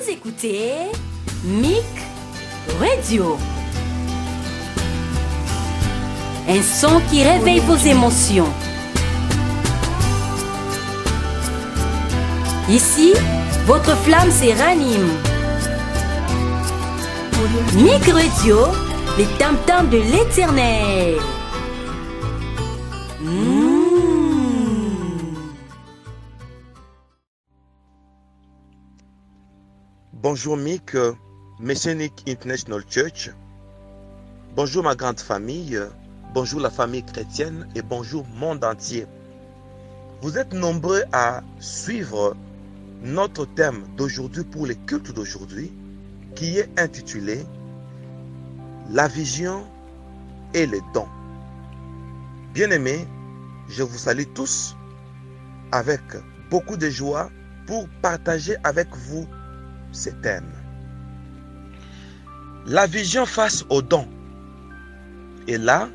écoutez Mic Radio. Un son qui réveille vos émotions. Ici, votre flamme se ranime. Mic Radio, les tam-tams de l'Éternel. Bonjour Mic, Messianic International Church. Bonjour ma grande famille, bonjour la famille chrétienne et bonjour monde entier. Vous êtes nombreux à suivre notre thème d'aujourd'hui pour les cultes d'aujourd'hui qui est intitulé La vision et les dons. Bien-aimés, je vous salue tous avec beaucoup de joie pour partager avec vous ces thèmes. La vision face aux dons. Et là,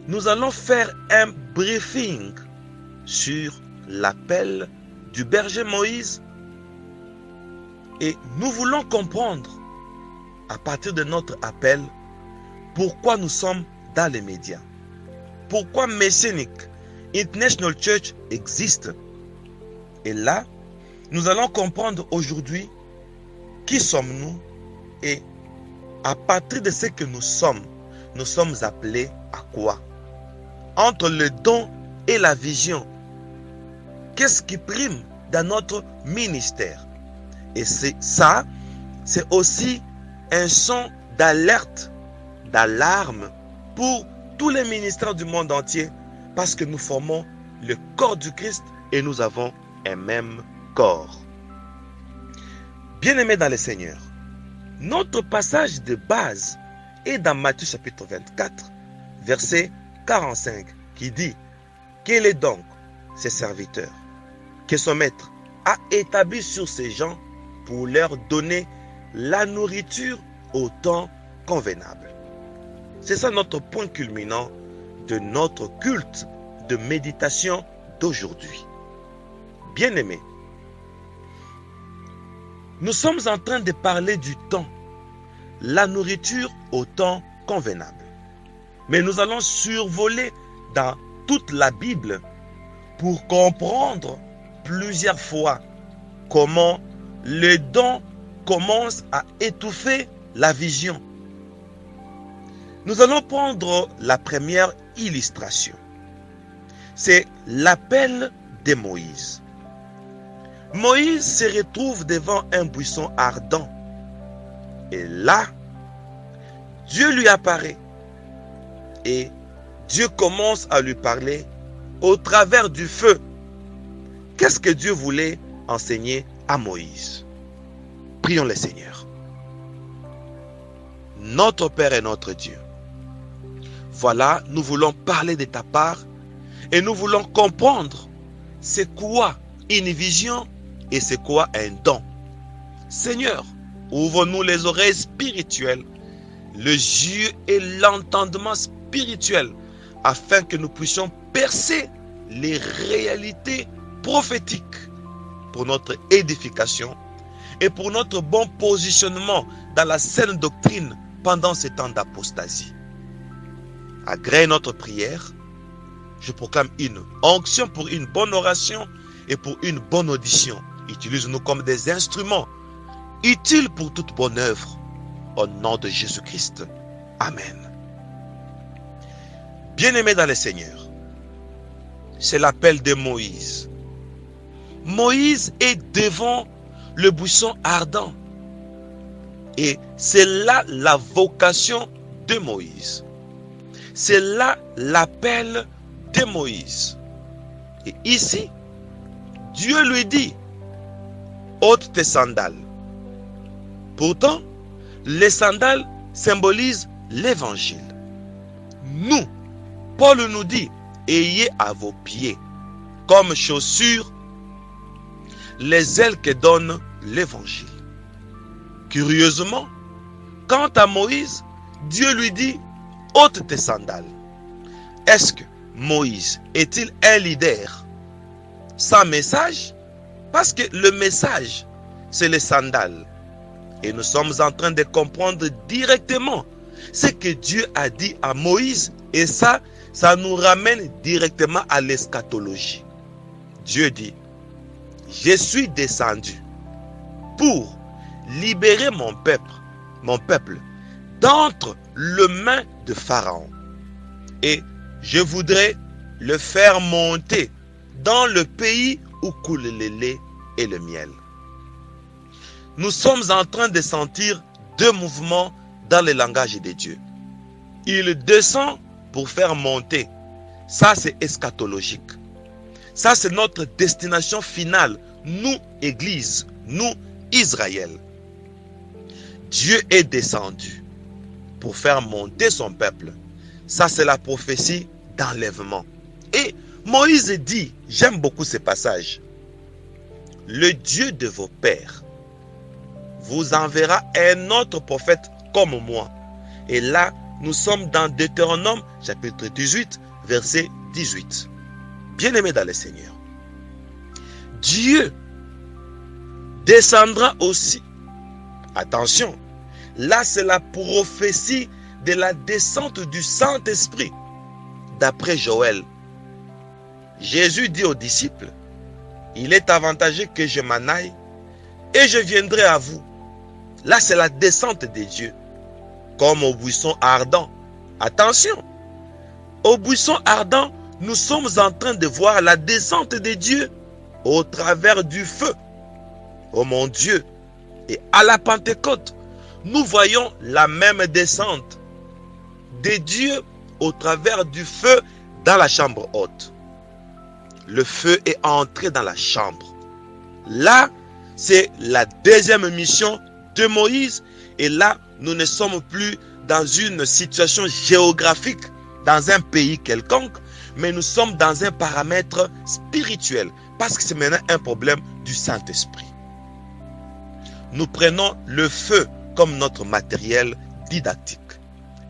nous allons faire un briefing sur l'appel du berger Moïse. Et nous voulons comprendre, à partir de notre appel, pourquoi nous sommes dans les médias. Pourquoi Messianic International Church existe. Et là, nous allons comprendre aujourd'hui qui sommes-nous et à partir de ce que nous sommes appelés à quoi? Entre le don et la vision, qu'est-ce qui prime dans notre ministère? Et c'est aussi un son d'alerte, d'alarme pour tous les ministères du monde entier parce que nous formons le corps du Christ et nous avons un même corps. Bien-aimés dans le Seigneur, notre passage de base est dans Matthieu chapitre 24, verset 45, qui dit « Quel est donc ces serviteurs que son maître a établis sur ces gens pour leur donner la nourriture au temps convenable ?» C'est ça notre point culminant de notre culte de méditation d'aujourd'hui. Bien-aimés, nous sommes en train de parler du temps, la nourriture au temps convenable. Mais nous allons survoler dans toute la Bible pour comprendre plusieurs fois comment le don commence à étouffer la vision. Nous allons prendre la première illustration. C'est l'appel de Moïse. Moïse se retrouve devant un buisson ardent. Et là, Dieu lui apparaît. Et Dieu commence à lui parler au travers du feu. Qu'est-ce que Dieu voulait enseigner à Moïse? Prions le Seigneur. Notre Père et notre Dieu, voilà, nous voulons parler de ta part et nous voulons comprendre c'est quoi une vision et c'est quoi un don. Seigneur, ouvre-nous les oreilles spirituelles, les yeux et l'entendement spirituel afin que nous puissions percer les réalités prophétiques pour notre édification et pour notre bon positionnement dans la saine doctrine pendant ces temps d'apostasie. Agrée notre prière, je proclame une onction pour une bonne oration et pour une bonne audition. Utilise-nous comme des instruments utiles pour toute bonne œuvre. Au nom de Jésus-Christ. Amen. Bien-aimés dans le Seigneur, c'est l'appel de Moïse. Moïse est devant le buisson ardent. Et c'est là la vocation de Moïse. C'est là l'appel de Moïse. Et ici, Dieu lui dit, ôte tes sandales. Pourtant, les sandales symbolisent l'évangile. Nous, Paul nous dit, ayez à vos pieds, comme chaussures, les ailes que donne l'évangile. Curieusement, quant à Moïse, Dieu lui dit, ôte tes sandales. Est-ce que Moïse est-il un leader sans message? Parce que le message, c'est les sandales. Et nous sommes en train de comprendre directement ce que Dieu a dit à Moïse. Et ça nous ramène directement à l'eschatologie. Dieu dit, je suis descendu pour libérer mon peuple d'entre les mains de Pharaon. Et je voudrais le faire monter dans le pays où coule le lait et le miel. Nous sommes en train de sentir deux mouvements dans le langage de Dieu. Il descend pour faire monter. Ça, c'est eschatologique. Ça, c'est notre destination finale. Nous, Église, nous, Israël. Dieu est descendu pour faire monter son peuple. Ça, c'est la prophétie d'enlèvement. Et Moïse dit, j'aime beaucoup ce passage, le Dieu de vos pères vous enverra un autre prophète comme moi. Et là, nous sommes dans Deutéronome, chapitre 18, verset 18. Bien-aimés dans le Seigneur, Dieu descendra aussi. Attention, là c'est la prophétie de la descente du Saint-Esprit. D'après Joël, Jésus dit aux disciples, il est avantageux que je m'en aille et je viendrai à vous. Là c'est la descente de Dieu, comme au buisson ardent. Attention, au buisson ardent, nous sommes en train de voir la descente de Dieu au travers du feu. Oh mon Dieu! Et à la Pentecôte, nous voyons la même descente de Dieu au travers du feu dans la chambre haute. Le feu est entré dans la chambre. Là, c'est la deuxième mission de Moïse. Et là, nous ne sommes plus dans une situation géographique, dans un pays quelconque, mais nous sommes dans un paramètre spirituel, parce que c'est maintenant un problème du Saint-Esprit. Nous prenons le feu comme notre matériel didactique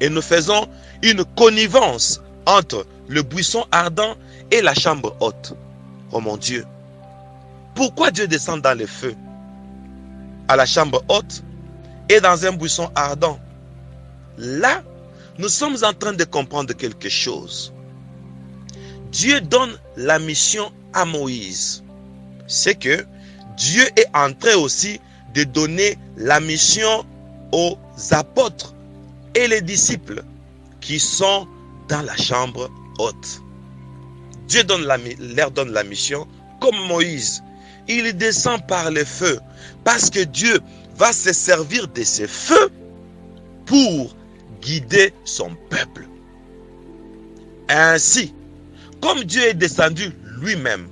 et nous faisons une connivence entre le buisson ardent et la chambre haute. Oh mon Dieu, pourquoi Dieu descend dans le feu à la chambre haute et dans un buisson ardent? Là, nous sommes en train de comprendre quelque chose. Dieu donne la mission à Moïse. C'est que Dieu est en train aussi de donner la mission aux apôtres et les disciples qui sont dans la chambre haute. Dieu leur donne la mission comme Moïse. Il descend par le feu parce que Dieu va se servir de ce feu pour guider son peuple. Ainsi, comme Dieu est descendu lui-même,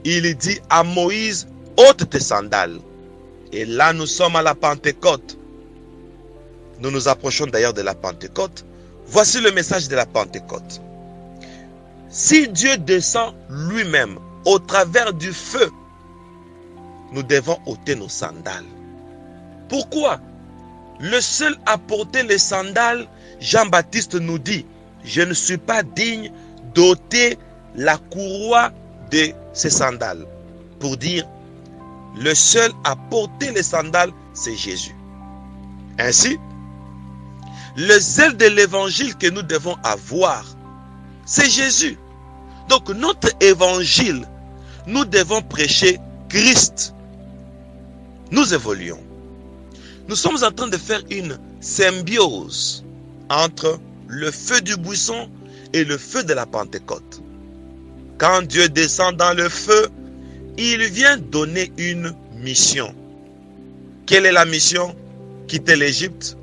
il dit à Moïse, ôte tes sandales. Et là, nous sommes à la Pentecôte. Nous nous approchons d'ailleurs de la Pentecôte. Voici le message de la Pentecôte. Si Dieu descend lui-même au travers du feu, nous devons ôter nos sandales. Pourquoi? Le seul à porter les sandales, Jean-Baptiste nous dit, je ne suis pas digne d'ôter la courroie de ces sandales. Pour dire, le seul à porter les sandales, c'est Jésus. Ainsi, le zèle de l'évangile que nous devons avoir, c'est Jésus. Donc notre évangile, nous devons prêcher Christ. Nous évoluons. Nous sommes en train de faire une symbiose entre le feu du buisson et le feu de la Pentecôte. Quand Dieu descend dans le feu, il vient donner une mission. Quelle est la mission? Quitter l'Égypte,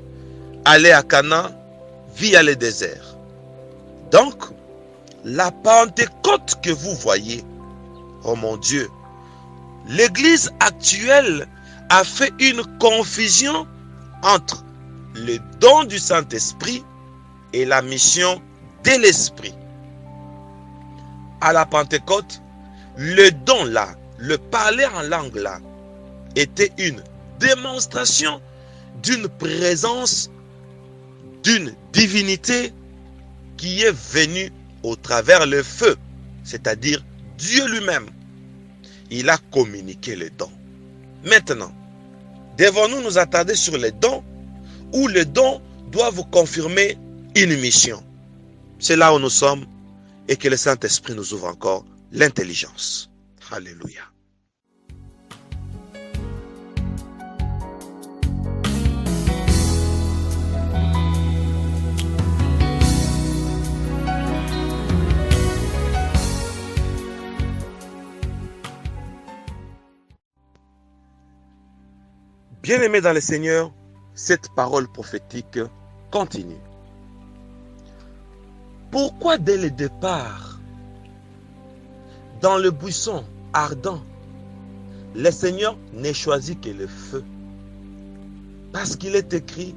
aller à Canaan, via le désert. Donc, la Pentecôte que vous voyez, oh mon Dieu, l'Église actuelle a fait une confusion entre le don du Saint-Esprit et la mission de l'Esprit. À la Pentecôte, le don là, le parler en langue là, était une démonstration d'une présence, d'une divinité qui est venue au travers le feu, c'est-à-dire Dieu lui-même. Il a communiqué le don. Maintenant, Devons-nous nous attarder sur les dons ou les dons doivent confirmer une mission? C'est là où nous sommes et que le Saint-Esprit nous ouvre encore l'intelligence. Alléluia. Bien-aimés dans le Seigneur, cette parole prophétique continue. Pourquoi dès le départ, dans le buisson ardent, le Seigneur n'a choisi que le feu? Parce qu'il est écrit,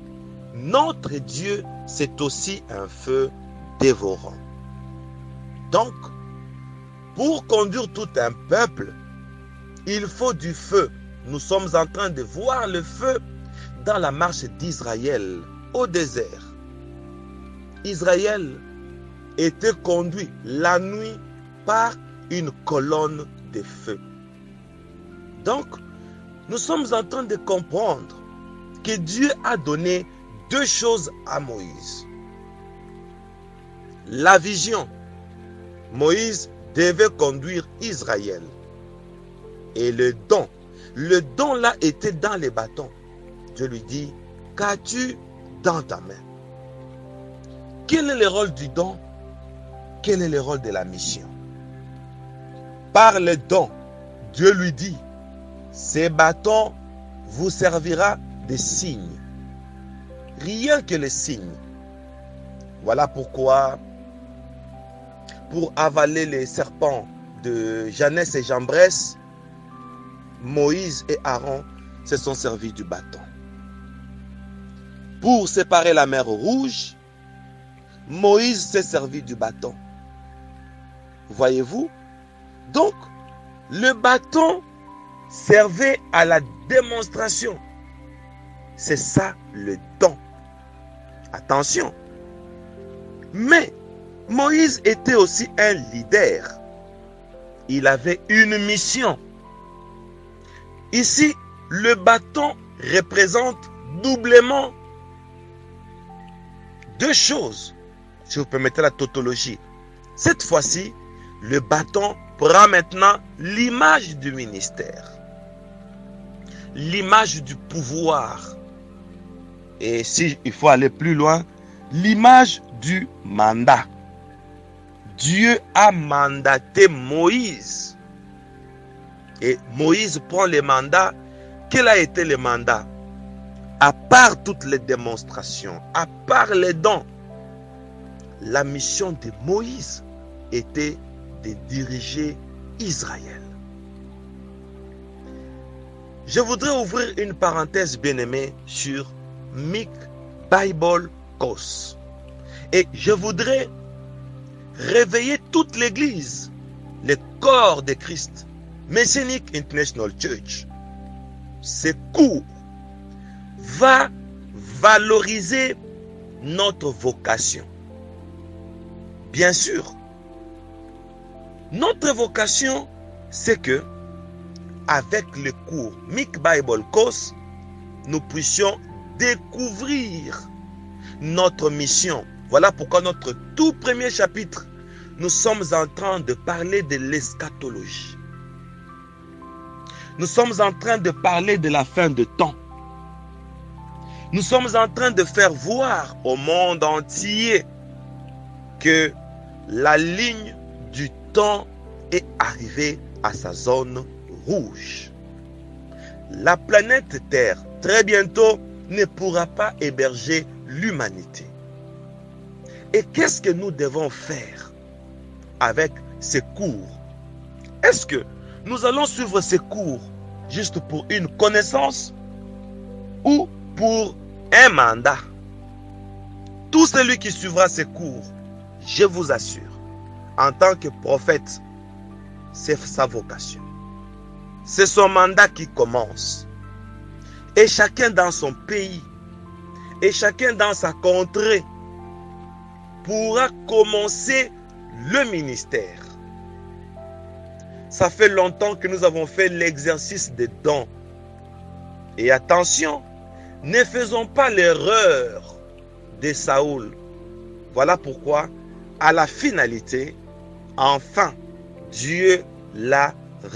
notre Dieu, c'est aussi un feu dévorant. Donc, pour conduire tout un peuple, il faut du feu. Nous sommes en train de voir le feu dans la marche d'Israël au désert. Israël était conduit la nuit par une colonne de feu. Donc, nous sommes en train de comprendre que Dieu a donné deux choses à Moïse. La vision. Moïse devait conduire Israël. Et le don. Le don là était dans les bâtons. Dieu lui dit, qu'as-tu dans ta main? Quel est le rôle du don? Quel est le rôle de la mission? Par le don, Dieu lui dit, ces bâtons vous servira de signes. Rien que les signes. Voilà pourquoi, pour avaler les serpents de Janès et Jambres, Moïse et Aaron se sont servis du bâton. Pour séparer la mer Rouge, Moïse s'est servi du bâton. Voyez-vous? Donc, le bâton servait à la démonstration. C'est ça le don. Attention. Mais Moïse était aussi un leader. Il avait une mission. Ici, le bâton représente doublement deux choses, si vous permettez la tautologie. Cette fois-ci, le bâton prend maintenant l'image du ministère, l'image du pouvoir. Et si il faut aller plus loin, l'image du mandat. Dieu a mandaté Moïse. Et Moïse prend le mandat. Quel a été le mandat? À part toutes les démonstrations, à part les dons, la mission de Moïse était de diriger Israël. Je voudrais ouvrir une parenthèse bien-aimée sur Mick Bible Course. Et je voudrais réveiller toute l'Église, le corps de Christ, Messianic International Church. Ce cours va valoriser notre vocation. Bien sûr, notre vocation, c'est que, avec le cours Mick Bible Course, nous puissions découvrir notre mission. Voilà pourquoi notre tout premier chapitre, nous sommes en train de parler de l'eschatologie. Nous sommes en train de parler de la fin de temps. Nous sommes en train de faire voir au monde entier que la ligne du temps est arrivée à sa zone rouge. La planète Terre, très bientôt, ne pourra pas héberger l'humanité. Et qu'est-ce que nous devons faire avec ces cours? Est-ce que nous allons suivre ces cours juste pour une connaissance ou pour un mandat? Tout celui qui suivra ces cours, je vous assure, en tant que prophète, c'est sa vocation. C'est son mandat qui commence. Et chacun dans son pays, et chacun dans sa contrée, pourra commencer le ministère. Ça fait longtemps que nous avons fait l'exercice des dons. Et attention, ne faisons pas l'erreur de Saoul. Voilà pourquoi, à la finalité, enfin, Dieu l'a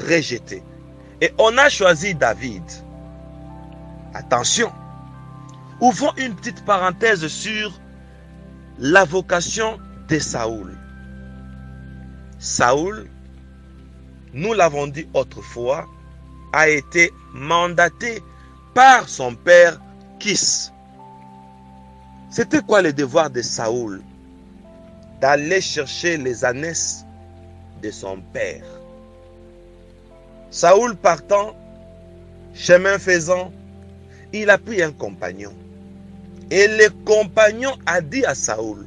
rejeté. Et on a choisi David. Attention, ouvrons une petite parenthèse sur la vocation de Saoul. Saoul, nous l'avons dit autrefois, a été mandaté par son père Kis. C'était quoi le devoir de Saoul? D'aller chercher les ânesses de son père. Saoul partant, chemin faisant, il a pris un compagnon. Et le compagnon a dit à Saoul,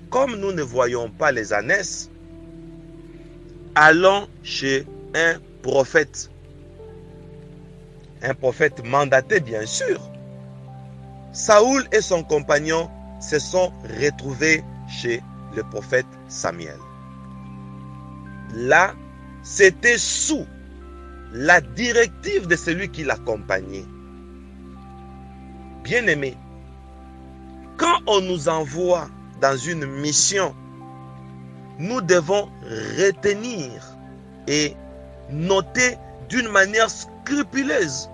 comme nous ne voyons pas les ânesses, allons chez un prophète. Un prophète mandaté, bien sûr. Saoul et son compagnon se sont retrouvés chez le prophète Samuel. Là, c'était sous la directive de celui qui l'accompagnait. Bien-aimé, quand on nous envoie dans une mission, nous devons retenir et noter d'une manière scrupuleuse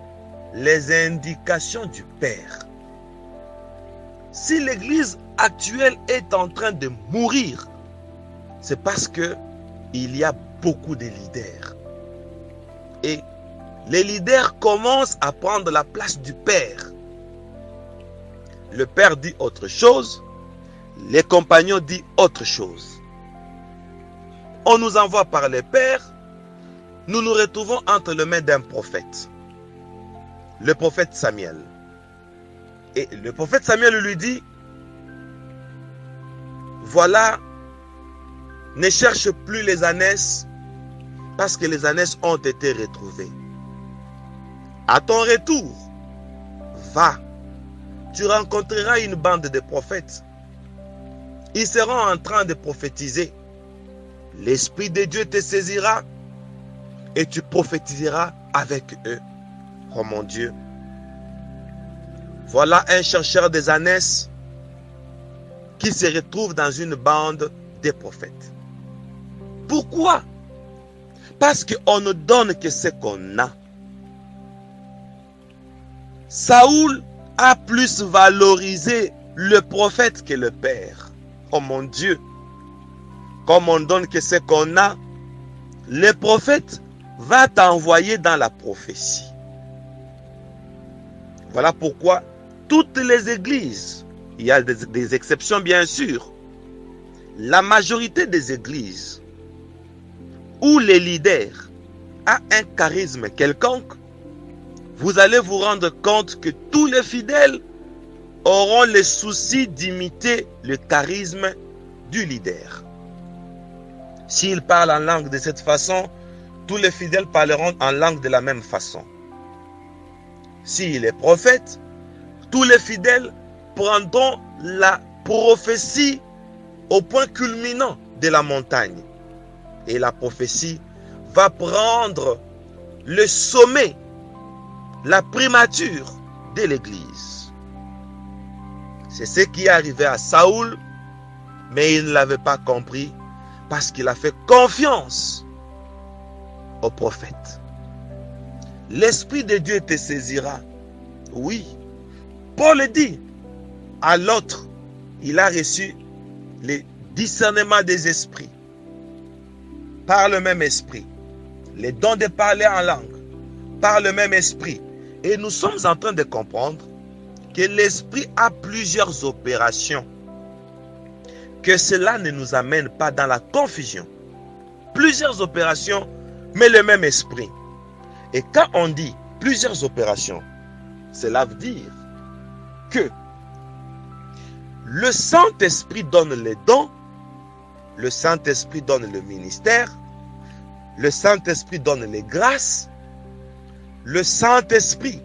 les indications du Père. Si l'Église actuelle est en train de mourir, c'est parce que il y a beaucoup de leaders. Et les leaders commencent à prendre la place du Père. Le Père dit autre chose, les compagnons disent autre chose. On nous envoie par le Père, nous nous retrouvons entre les mains d'un prophète, le prophète Samuel. Et le prophète Samuel lui dit, voilà, ne cherche plus les ânesses, parce que les ânesses ont été retrouvées. À ton retour, va, tu rencontreras une bande de prophètes. Ils seront en train de prophétiser. L'Esprit de Dieu te saisira et tu prophétiseras avec eux. Oh mon Dieu. Voilà un chercheur des ânesses qui se retrouve dans une bande de prophètes. Pourquoi? Parce qu'on ne donne que ce qu'on a. Saoul a plus valorisé le prophète que le Père. Oh mon Dieu. Comme on donne que ce qu'on a, le prophète va t'envoyer dans la prophétie. Voilà pourquoi toutes les églises, il y a des exceptions bien sûr, la majorité des églises où les leaders a un charisme quelconque, vous allez vous rendre compte que tous les fidèles auront le souci d'imiter le charisme du leader. S'il parle en langue de cette façon, tous les fidèles parleront en langue de la même façon. S'il est prophète, tous les fidèles prendront la prophétie au point culminant de la montagne. Et la prophétie va prendre le sommet, la primature de l'Église. C'est ce qui est arrivé à Saoul, mais il ne l'avait pas compris parce qu'il a fait confiance au prophète. L'Esprit de Dieu te saisira. Oui. Paul dit à l'autre, il a reçu le discernement des esprits par le même esprit, les dons de parler en langue par le même esprit. Et nous sommes en train de comprendre que l'esprit a plusieurs opérations, que cela ne nous amène pas dans la confusion. Plusieurs opérations, mais le même esprit. Et quand on dit plusieurs opérations, cela veut dire que le Saint-Esprit donne les dons, le Saint-Esprit donne le ministère, le Saint-Esprit donne les grâces, le Saint-Esprit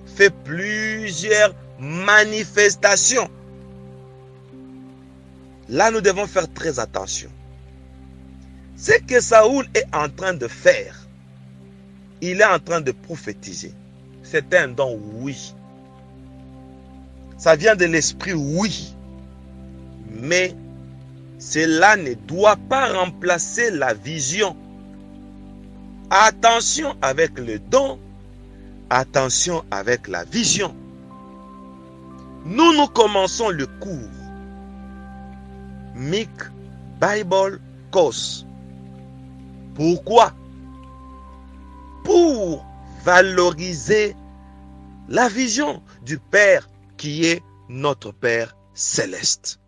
fait plusieurs manifestations. Là, nous devons faire très attention. Ce que Saoul est en train de faire, il est en train de prophétiser. c'est un don, oui. Ça vient de l'esprit, oui. Mais cela ne doit pas remplacer la vision. Attention avec le don, attention avec la vision. Nous commençons le cours Mic Bible Course. Pourquoi? Pour valoriser la vision du Père qui est notre Père céleste.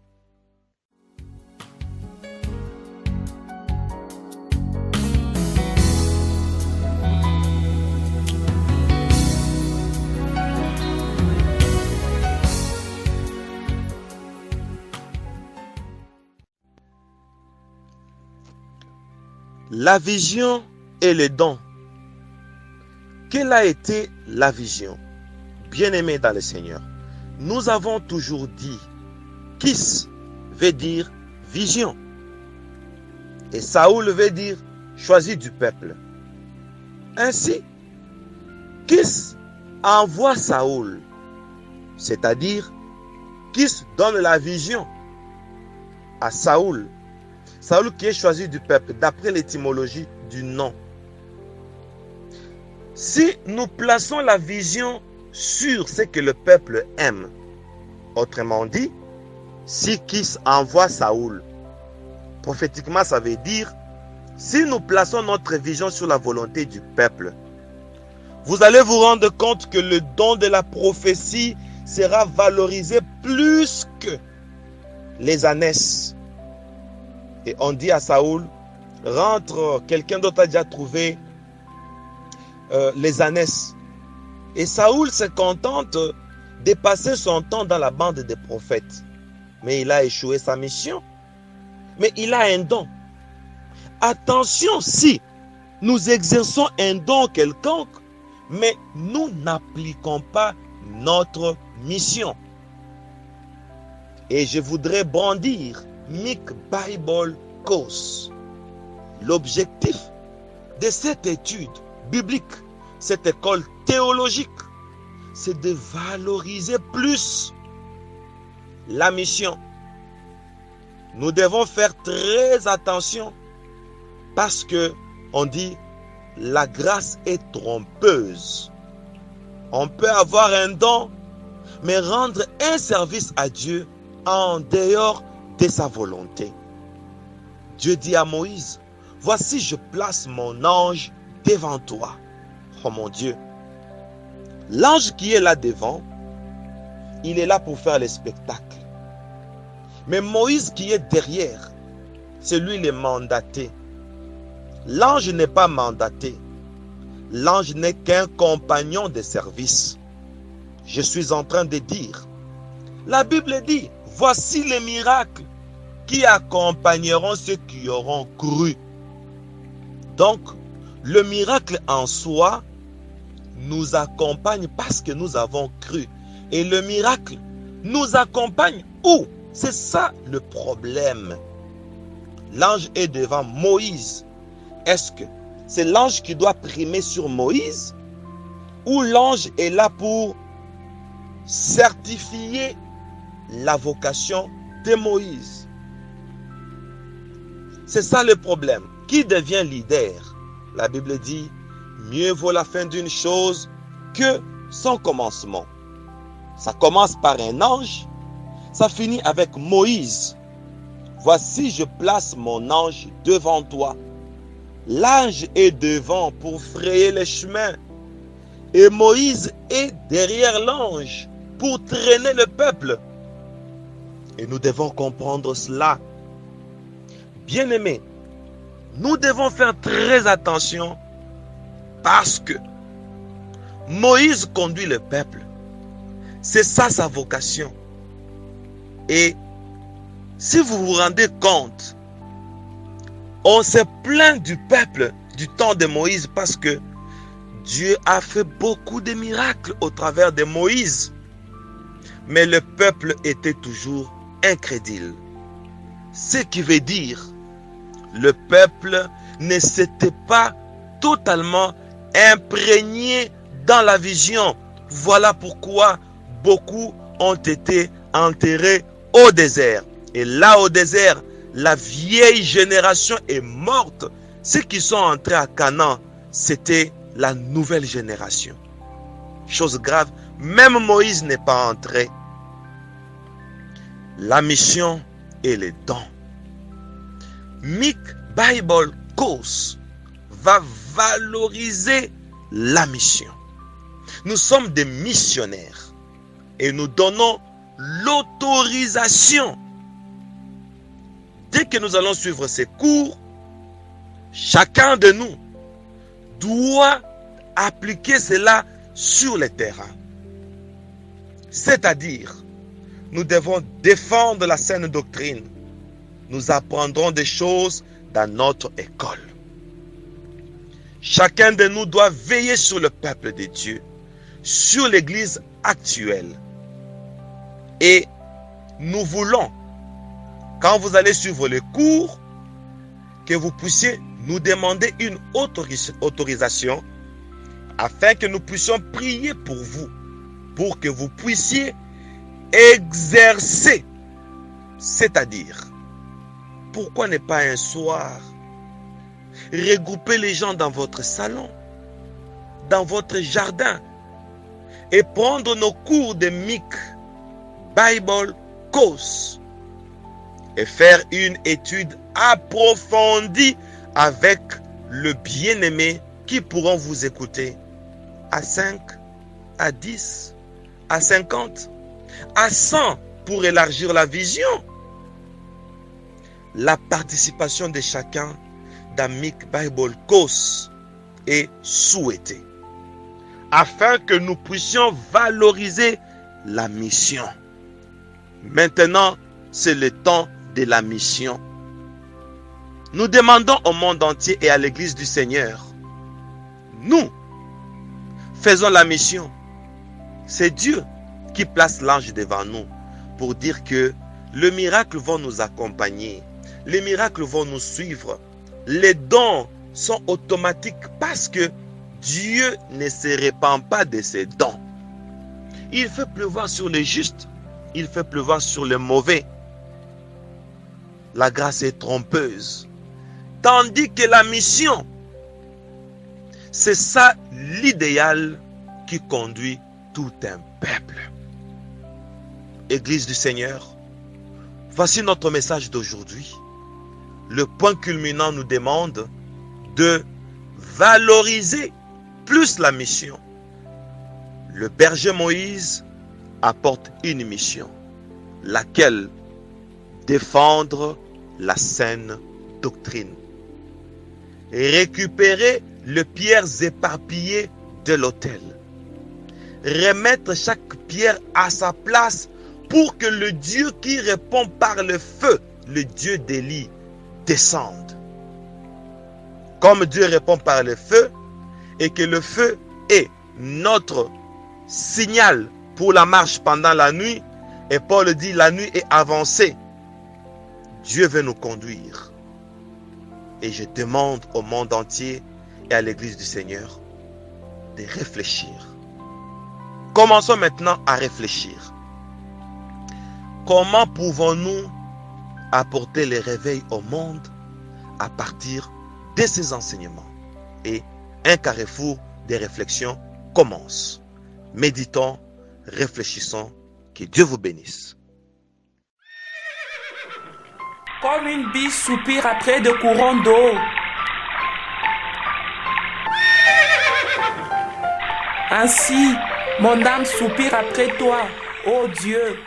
La vision et le don. Quelle a été la vision? Bien-aimés dans le Seigneur, nous avons toujours dit Kis veut dire vision. Et Saoul veut dire choisi du peuple. Ainsi, Kis envoie Saoul, c'est-à-dire Kis donne la vision à Saoul. Saoul qui est choisi du peuple, d'après l'étymologie du nom. Si nous plaçons la vision sur ce que le peuple aime, autrement dit, si Kis envoie Saoul, prophétiquement ça veut dire, si nous plaçons notre vision sur la volonté du peuple, vous allez vous rendre compte que le don de la prophétie sera valorisé plus que les ânesses. Et on dit à Saoul, rentre, quelqu'un d'autre a déjà trouvé les ânesses. Et Saoul se contente de passer son temps dans la bande des prophètes. Mais il a échoué sa mission. Mais il a un don. Attention, si nous exerçons un don quelconque, mais nous n'appliquons pas notre mission. Et je voudrais brandir Mic Bible Course. L'objectif de cette étude biblique, cette école théologique, c'est de valoriser plus la mission. Nous devons faire très attention parce que on dit la grâce est trompeuse. On peut avoir un don, mais rendre un service à Dieu en dehors de sa volonté. Dieu dit à Moïse, voici je place mon ange devant toi. Oh mon Dieu. L'ange qui est là devant, il est là pour faire le spectacle. Mais Moïse qui est derrière, c'est lui le mandaté. L'ange n'est pas mandaté. L'ange n'est qu'un compagnon de service. Je suis en train de dire, la Bible dit, voici les miracles qui accompagneront ceux qui auront cru. Donc, le miracle en soi nous accompagne parce que nous avons cru. Et le miracle nous accompagne où? C'est ça le problème. L'ange est devant Moïse. Est-ce que c'est l'ange qui doit primer sur Moïse? Ou l'ange est là pour certifier la vocation de Moïse? C'est ça le problème. Qui devient leader? La Bible dit, mieux vaut la fin d'une chose que son commencement. Ça commence par un ange, ça finit avec Moïse. Voici, je place mon ange devant toi. L'ange est devant pour frayer les chemins. Et Moïse est derrière l'ange pour traîner le peuple. Et nous devons comprendre cela. Bien-aimés, nous devons faire très attention parce que Moïse conduit le peuple. C'est ça sa vocation. Et si vous vous rendez compte, on se plaint du peuple du temps de Moïse parce que Dieu a fait beaucoup de miracles au travers de Moïse. Mais le peuple était toujours incrédule. Ce qui veut dire, le peuple ne s'était pas totalement imprégné dans la vision. Voilà pourquoi beaucoup ont été enterrés au désert. Et là au désert, la vieille génération est morte. Ceux qui sont entrés à Canaan, c'était la nouvelle génération. Chose grave, même Moïse n'est pas entré. La mission et les dons. Mick Bible Course va valoriser la mission. Nous sommes des missionnaires et nous donnons l'autorisation. Dès que nous allons suivre ces cours, chacun de nous doit appliquer cela sur le terrain. C'est-à-dire, nous devons défendre la saine doctrine. Nous apprendrons des choses dans notre école. Chacun de nous doit veiller sur le peuple de Dieu, sur l'église actuelle. Et nous voulons, quand vous allez suivre les cours, que vous puissiez nous demander une autorisation afin que nous puissions prier pour vous, pour que vous puissiez exercer. C'est-à-dire, pourquoi ne pas un soir regrouper les gens dans votre salon, dans votre jardin et prendre nos cours de Mick Bible Course et faire une étude approfondie avec le bien-aimé qui pourront vous écouter à 5, à 10, à 50, à 100 pour élargir la vision. La participation de chacun dans Mick Bible Course est souhaitée afin que nous puissions valoriser la mission. Maintenant, c'est le temps de la mission. Nous demandons au monde entier et à l'église du Seigneur, nous faisons la mission. C'est Dieu qui place l'ange devant nous pour dire que les miracles vont nous accompagner, les miracles vont nous suivre. Les dons sont automatiques parce que Dieu ne se répand pas de ses dons. Il fait pleuvoir sur les justes, il fait pleuvoir sur les mauvais. La grâce est trompeuse. Tandis que la mission, c'est ça l'idéal qui conduit tout un peuple. Église du Seigneur, voici notre message d'aujourd'hui. Le point culminant nous demande de valoriser plus la mission. Le berger Moïse apporte une mission, laquelle défendre la saine doctrine. Récupérer les pierres éparpillées de l'autel. Remettre chaque pierre à sa place pour que le Dieu qui répond par le feu, le Dieu d'Élie, descende. Comme Dieu répond par le feu et que le feu est notre signal pour la marche pendant la nuit, et Paul dit la nuit est avancée, Dieu veut nous conduire. Et je demande au monde entier et à l'église du Seigneur de réfléchir. Commençons maintenant à réfléchir. Comment pouvons-nous apporter le réveil au monde à partir de ces enseignements? Et un carrefour de réflexion commence. Méditons, réfléchissons, que Dieu vous bénisse. Comme une biche soupire après de courants d'eau. Ainsi, mon âme soupire après toi, ô Dieu.